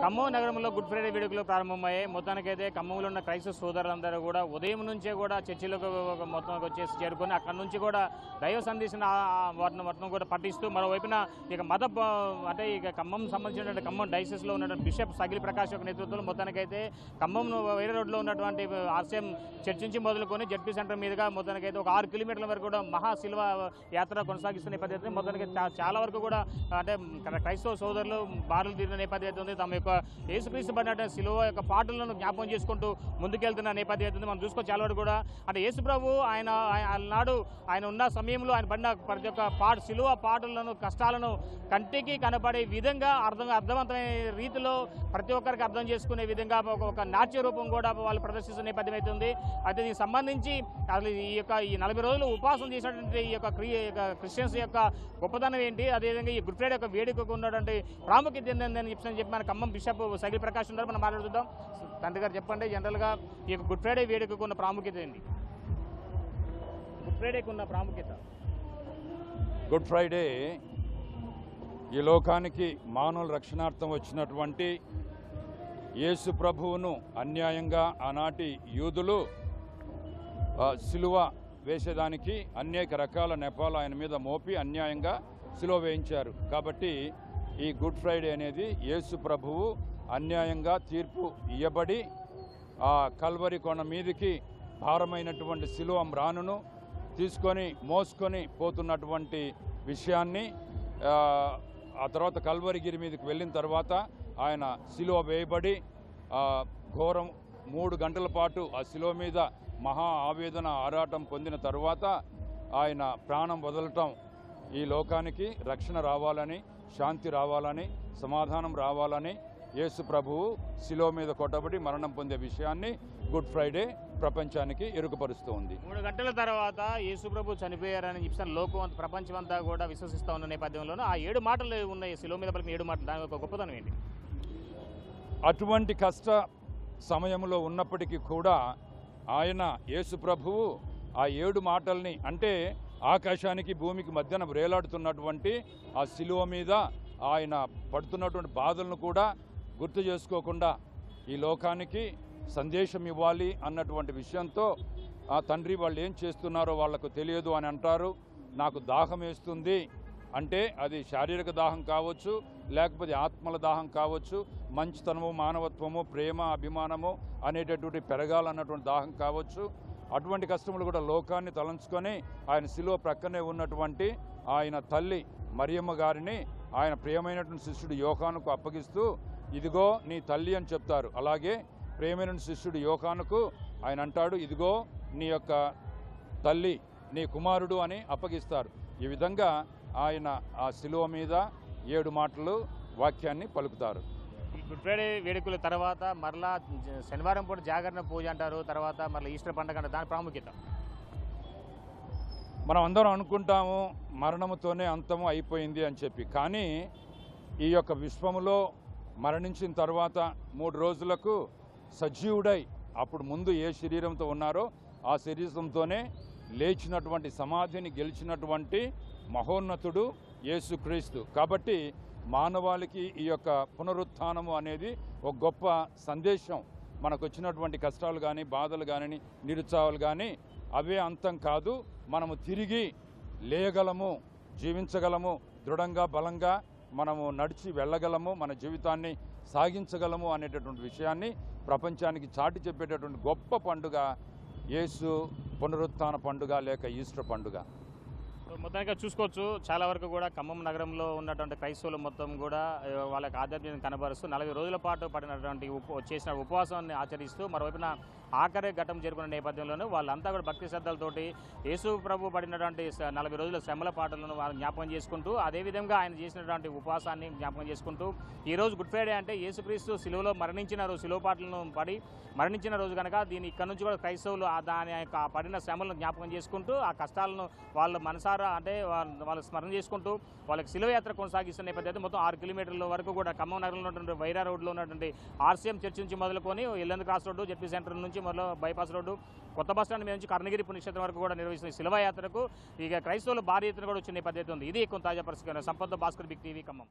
ఖమ్మం నగరంలో good Friday వేడుకలు ప్రారంభమయ్యాయి. మొత్తానికైతే ఖమ్మంలో ఉన్న క్రైస్తవ సోదరులందరూ కూడా ఉదయం నుంచే కూడా చర్చిలకు మొత్తానికి వచ్చేసి చేరుకొని అక్కడ నుంచి కూడా దైవ సందేశం వాటిని కూడా పఠిస్తూ మరోవైపున ఇక అంటే ఇక ఖమ్మం సంబంధించినటువంటి ఖమ్మం డైసెస్లో ఉన్నటువంటి బిషప్ సగిలి ప్రకాష్ యొక్క నేతృత్వంలో మొత్తానికైతే ఖమ్మం వేరే రోడ్లో ఉన్నటువంటి ఆర్సీఎం చర్చ్ నుంచి మొదలుకొని జడ్పీ సెంటర్ మీదుగా మొత్తానికైతే ఒక 6 కిలోమీటర్ల వరకు కూడా మహాశిల్వ యాత్ర కొనసాగిస్తున్న నేపథ్యం మొత్తానికి చాలా వరకు కూడా అంటే క్రైస్తవ సోదరులు బారులు తీరిన నేపథ్యం ఉంది. తమ యొక్క యేసుక్రీస్తు పడిన శిలువ యొక్క పాటలను జ్ఞాపకం చేసుకుంటూ ముందుకెళ్తున్న నేపథ్యం అవుతుంది. మనం చూసుకో చాలా వరకు కూడా అంటే యేసు ప్రభు నాడు ఆయన ఉన్న సమయంలో ఆయన పడిన ప్రతి ఒక్క శిలువ పాటలను కష్టాలను కంటికి కనపడే విధంగా అర్థవంతమైన రీతిలో ప్రతి ఒక్కరికి అర్థం చేసుకునే విధంగా ఒక నాట్య రూపం కూడా వాళ్ళు ప్రదర్శిస్తున్న నేపథ్యం అవుతుంది. అయితే దీనికి సంబంధించి అసలు ఈ 40 రోజులు ఉపవాసం చేసినటువంటి ఈ యొక్క క్రిస్టియన్స్ యొక్క గొప్పతనం ఏంటి, అదేవిధంగా ఈ గుడ్ ఫ్రైడే యొక్క వేడుకకు ఉన్నటువంటి ప్రాముఖ్యత ఏంటని చెప్పి మన ఖమ్మం బిషప్ సగిలి ప్రకాష్ ఉన్నారు. మనం మాట్లాడుతుందాం. తండ్రి గారు చెప్పండి, జనరల్గా ఈ గుడ్ ఫ్రైడే వేడుకకు ఉన్న ప్రాముఖ్యత ఏంటి? గుడ్ ఫ్రైడేకి ఉన్న ప్రాముఖ్యత. గుడ్ ఫ్రైడే ఈ లోకానికి మానవుల రక్షణార్థం వచ్చినటువంటి యేసు ప్రభువును అన్యాయంగా ఆనాటి యూదులు సిలువ వేసేదానికి అనేక రకాల నెపాలు ఆయన మీద మోపి అన్యాయంగా సిలువ వేయించారు. కాబట్టి ఈ గుడ్ ఫ్రైడే అనేది యేసు ప్రభువు అన్యాయంగా తీర్పు ఇయ్యబడి ఆ కల్వరి కొండ మీదికి భారమైనటువంటి సిలువ మ్రానును తీసుకొని మోసుకొని పోతున్నటువంటి విషయాన్ని ఆ తర్వాత కల్వరిగిరి మీదకి వెళ్ళిన తర్వాత ఆయన సిలువ వేయబడి ఘోరం 3 గంటల పాటు ఆ సిలువ మీద మహా ఆవేదన ఆరాటం పొందిన తర్వాత ఆయన ప్రాణం వదలటం ఈ లోకానికి రక్షణ రావాలని, శాంతి రావాలని, సమాధానం రావాలని యేసు ప్రభువు శిలువ మీద కొట్టబడి మరణం పొందే విషయాన్ని గుడ్ ఫ్రైడే ప్రపంచానికి ఎరుకపరుస్తూ ఉంది. 3 గంటల తర్వాత యేసు ప్రభు చనిపోయారని చెప్పి లోకం ప్రపంచం అంతా కూడా విశ్వసిస్తూ ఉన్న నేపథ్యంలోనూ ఆ 7 మాటలు ఉన్నాయి శిలువ మీద పలికిన 7 మాటలు. దాని యొక్క గొప్పతనం ఏంటి? అటువంటి కష్ట సమయంలో ఉన్నప్పటికీ కూడా ఆయన యేసు ప్రభువు ఆ 7 మాటల్ని అంటే ఆకాశానికి భూమికి మధ్యన వేలాడుతున్నటువంటి ఆ శిలువ మీద ఆయన పడుతున్నటువంటి బాధలను కూడా గుర్తు చేసుకోకుండా ఈ లోకానికి సందేశం ఇవ్వాలి అన్నటువంటి విషయంతో ఆ తండ్రి వాళ్ళు ఏం చేస్తున్నారో వాళ్లకు తెలియదు అని అంటారు. నాకు దాహం వేస్తుంది అంటే అది శారీరక దాహం కావచ్చు, లేకపోతే ఆత్మల దాహం కావచ్చు, మంచితనము, మానవత్వము, ప్రేమ, అభిమానము అనేటటువంటి పెరగాలన్నటువంటి దాహం కావచ్చు. అటువంటి కష్టములు కూడా లోకాన్ని తలంచుకొని ఆయన శిలువ ప్రక్కనే ఉన్నటువంటి ఆయన తల్లి మరియమ్మ గారిని ఆయన ప్రియమైనటువంటి శిష్యుడు యోహానుకు అప్పగిస్తూ ఇదిగో నీ తల్లి అని చెప్తారు. అలాగే ప్రియమైన శిష్యుడు యోహానుకు ఆయన అంటాడు ఇదిగో నీ యొక్క తల్లి, నీ కుమారుడు అని అప్పగిస్తారు. ఈ విధంగా ఆయన ఆ శిలువ మీద 7 మాటలు వాక్యాన్ని పలుకుతారు. గుడ్ ఫ్రైడే వేడుకల తర్వాత మరలా శనివారం పూట జాగరణ పూజ అంటారు, తర్వాత మరలా ఈస్టర్ పండుగ అంటారు. దాని ప్రాముఖ్యత మనం అందరం అనుకుంటాము మరణముతోనే అంతము అయిపోయింది అని చెప్పి. కానీ ఈ యొక్క విశ్వములో మరణించిన తర్వాత 3 రోజులకు సజీవుడై అప్పుడు ముందు ఏ శరీరంతో ఉన్నారో ఆ శరీరంతోనే లేచినటువంటి సమాధిని గెలిచినటువంటి మహోన్నతుడు యేసుక్రీస్తు. కాబట్టి మానవాళికి ఈ యొక్క పునరుత్థానము అనేది ఒక గొప్ప సందేశం. మనకు వచ్చినటువంటి కష్టాలు కానీ, బాధలు కానీ, నిరుత్సాహాలు కానీ అవే అంతం కాదు. మనము తిరిగి లేయగలము, జీవించగలము, దృఢంగా బలంగా మనము నడిచి వెళ్ళగలము, మన జీవితాన్ని సాగించగలము అనేటటువంటి విషయాన్ని ప్రపంచానికి చాటి చెప్పేటటువంటి గొప్ప పండుగ యేసు పునరుత్థాన పండుగ లేక ఈస్టర్ పండుగ. మొత్తానికి చూసుకోవచ్చు చాలా వరకు కూడా ఖమ్మం నగరంలో ఉన్నటువంటి క్రైస్తవులు మొత్తం కూడా వాళ్ళకి ఆధ్యాత్మికత కనబరుస్తూ 40 రోజుల పాటు పడినటువంటి చేసిన ఉపవాసాన్ని ఆచరిస్తూ మరోవైపున ఆఖరి ఘట్టం చేరుకున్న నేపథ్యంలోనూ వాళ్ళంతా కూడా భక్తి శ్రద్ధలతోటి యేసు ప్రభు పడినటువంటి 40 రోజుల శ్రమల పాటలను వాళ్ళు జ్ఞాపకం చేసుకుంటూ అదేవిధంగా ఆయన చేసినటువంటి ఉపవాసాన్ని జ్ఞాపకం చేసుకుంటూ ఈరోజు గుడ్ ఫ్రైడే అంటే యేసుక్రీస్తు సిలువలో మరణించిన రోజు, సిలువ పాటలను పడి మరణించిన రోజు కనుక దీని ఇక్కడ నుంచి కూడా క్రైస్తవులు దాని యొక్క పడిన శ్రమలను జ్ఞాపకం చేసుకుంటూ ఆ కష్టాలను వాళ్ళ మనసారా అంటే వాళ్ళు స్మరణ చేసుకుంటూ వాళ్ళకి శిలువ యాత్ర కొనసాగిస్తున్న నేపథ్యం మొత్తం 6 కిలోమీటర్ల వరకు కూడా ఖమ్మం నగరంలో ఉన్నటువంటి వైరా రోడ్లో ఉన్నటువంటి ఆర్సీఎం చర్చ్ నుంచి మొదలుకొని Yellandu cross road, ZP centre నుంచి మొదలు బైపాస్ రోడ్డు, కొత్త బస్టాండ్ మీద నుంచి కర్ణగిరి పుణ్యక్షేత్రం వరకు కూడా నిర్వహిస్తున్న శిలువ యాత్రకు ఇక క్రైస్తవులు భారీ ఎత్తున కూడా వచ్చిన నేపథ్యం ఉంది. ఇది ఎక్కువ తాజా పరిస్థితి. సంపద భాస్కర్, బిగ్ టీవీ, ఖమ్మం.